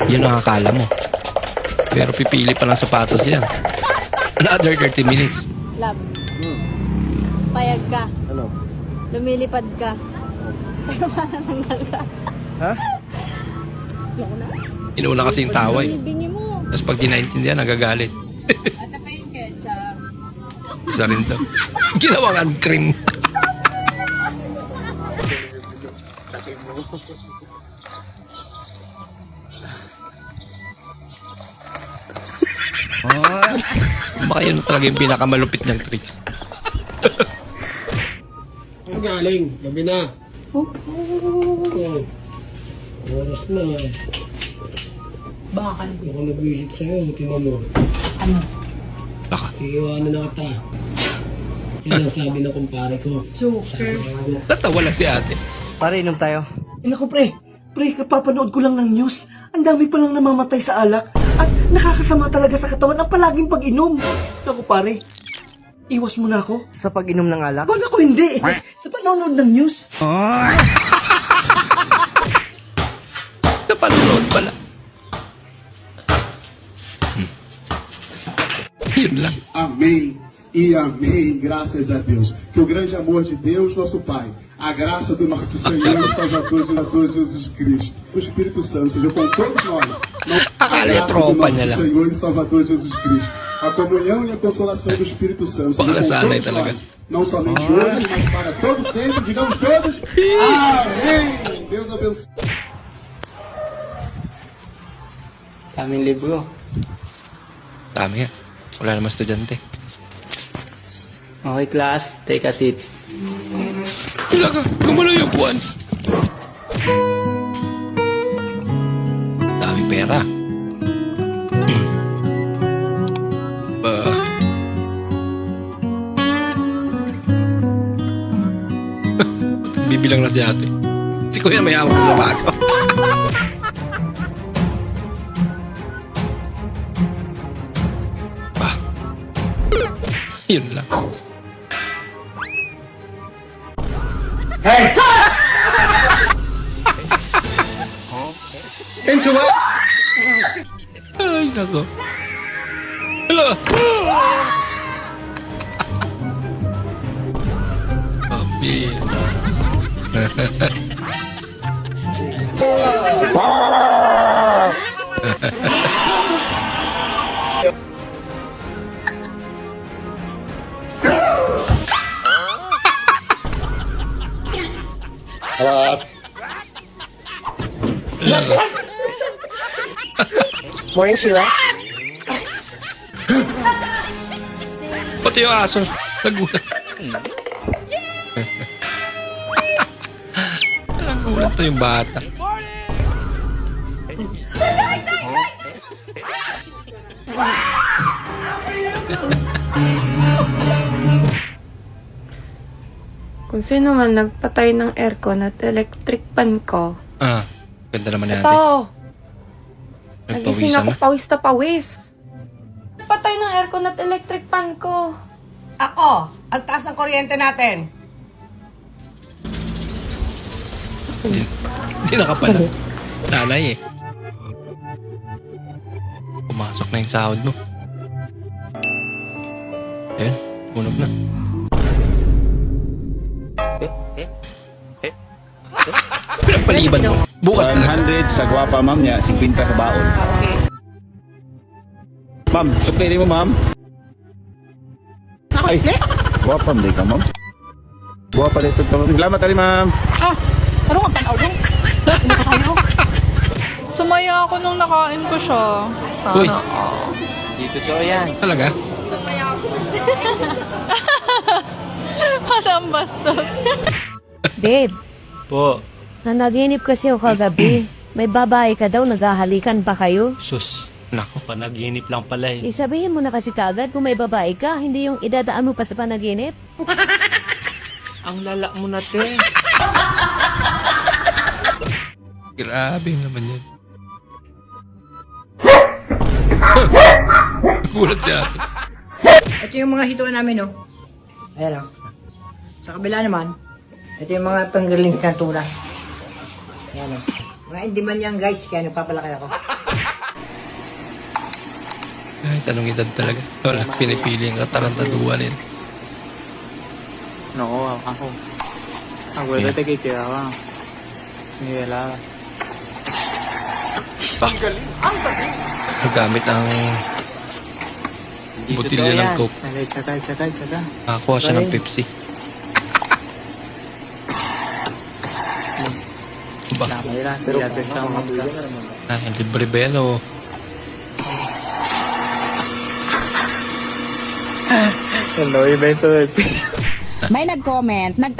Yun ang akala mo. Pero pipili pa ng sapatos yan. Another 30 minutes. Love. Payag ka. Ano? Lumilipad ka. Pero parang nanggal ka. Ha? Ayoko na. Inuuna kasi yung taway. Bingi mo. Tapos pag di naintindihan, nagagalit. Ano pa yung ketchup? Isa rin daw. Ginawang cream. Baka yun talaga yung pinakamalupit niyang tricks. Ang galing, gabi na. Oh. Oras na. Bakal. Ako nag-visit sa'yo, tinan mo. Ano? Baka. Iiwanan na kita. Yan ang sabi ng kumpare ko. Joker. Tatawa lang si ate. Pare, inom tayo. Naku pre, kapapanood ko lang ng news. Ang dami palang namamatay sa alak. At nakakasama talaga sa katawan ang palaging pag-inom. Naku pare, iwas mo na ako. Sa pag-inom ng alak? Wag ako hindi. Sa panonood ng news. Napanood pala. Yun lang. Amém e amém, graças a Deus. Que o grande amor de Deus, nosso Pai, a graça do nosso Senhor e Salvador Jesus Cristo, o Espírito Santo, seja com todos nós. Akala tropa niya lang. Senhor e Salvador Jesus Cristo. A comunhão e a consolação do Espírito Santo. Baka seja com nasanay todos talaga. nós. Não somente hoje, mas para todos sempre. Digamos todos. Amém. Deus abençoe. Daming libro. Dami nga. Wala naman estudyante. Okay, class. Take a seat. Wala ka. Gumalo yung buwan. Dami pera. Bibilang na si ate. Si kuya may hawak sa baso. Bah. Yun lang. Ay, nako. Hello. Papi. Morning, Sheila. Pati yung aso. Nagulat. Nagulat to yung bata. Kung sino man nagpatay ng aircon at electric pan ko. Ah, ganda naman yan, ate. Ito! Nagising Nagpawisan ako na. pawis na pawis. Nagpatay ng aircon at electric pan ko. Ako, ang taas ng kuryente natin. Hindi nakapala. Nanay eh. Pumasok na yung sahod mo. Ayun, tunog na. Pinagpaliban mo. Bukas na lang. 100 sa gwapa ma'am niya, 50 sa baon. Ma'am, sukli mo ma'am. Ay, gwapa mo ka ma'am. Gwapa dito to. Salamat tali ma'am. Sumaya ako nung nakain ko siya. Uy, Di totoo yan. talaga? Parang bastos. Babe, Po. nanaginip kasi ako kagabi. May babae ka daw, naghahalikan pa kayo. Sus. Nako. Panaginip lang pala eh. Isabihin mo na kasi kagad kung may babae ka, hindi yung idadaan mo pa sa panaginip. Ang lala mo na, te. Grabe naman yan. Gulat si ate. Ito yung mga hituan namin, no? Ayan, oh. Sa kabila naman, ito yung mga panggaling sa tuna. Ayan, oh. Mga hindi man yan guys, kaya nagpapalaki ako. Kahit anong edad talaga. Wala, pinipili ang katarantaduan nila. No, ako. Ako ito kikira ka. Hindi wala. Ang galing! Gamit ang botilya ng Coke. Sakay. Nakakuha siya ng Pepsi. Ba? Mahirap, pero sa mga Ay, libre ba yan o? Hello, evento. May nag-comment, may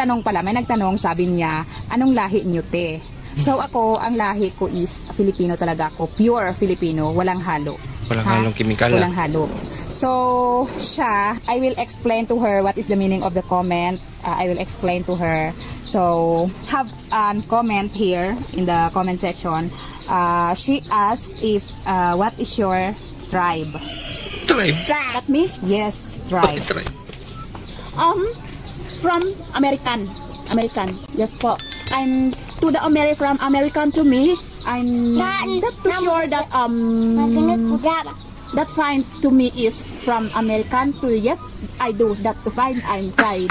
nagtanong, sabi niya, anong lahi niyo te? So ako, ang lahi ko is Filipino talaga ako. Pure Filipino, walang halo. Walang Ha? halong kimikal. Walang halo. So, siya, I will explain to her what is the meaning of the comment. I will explain to her. So, have a comment here in the comment section. She asked if, what is your tribe? Tribe. That me? Yes, tribe. Tribe. From American. Yes po. I'm to the from American to me. I'm not too sure that that fine to me is from American to yes, I do that to fine I'm tried.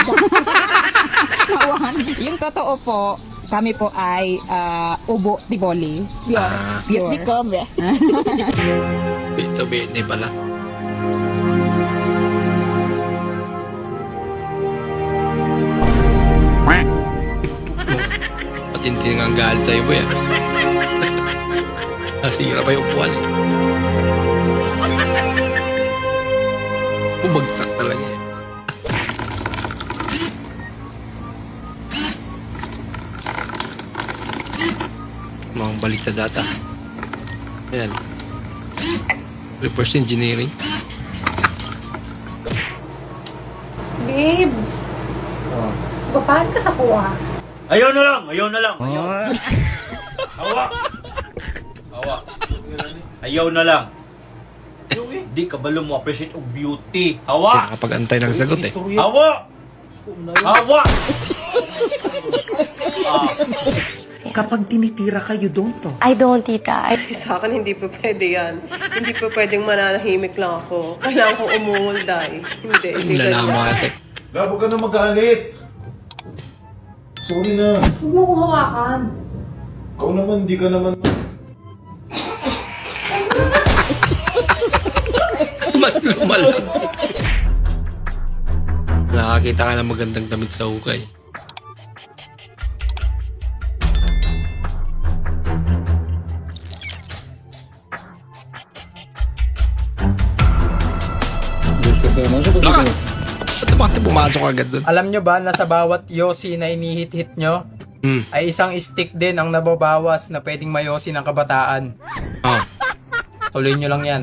Yung totoo po, kami po ay ubo tiboli. Pure. Yes, di kami. Ito, Bene pala. Patindi nga ang galit sa'yo ba yan? Nasira pa yung upuan eh. Bumagsak talaga eh. Mga balik na data. Ayan. Reverse engineering. Babe! Papahan ka sa kuha. Ayaw na lang. Ayaw na lang. Di ka ba mo appreciate og beauty? Hawa! Nakapag-antay ng sagot eh. Hawa! Hawa! Kapag tinitira kayo, don't to. I don't, tita. Sa akin, hindi pa pwede yan. Hindi pa pwedeng mananahimik lang ako. Kailangan ko umungol, Day. Hindi. Lalaman ate. Labo ka na magalit. Sorry na. Huwag mo kong hawakan. Ikaw naman, di ka naman. Mas lumalang. Nakakita ka ng magandang damit sa hukay. Bakit pumasok agad dun? Alam nyo ba na sa bawat yosi na inihit-hit nyo, ay isang stick din ang nababawas na pwedeng mayosi ng kabataan. Oh. Tuloy nyo lang yan.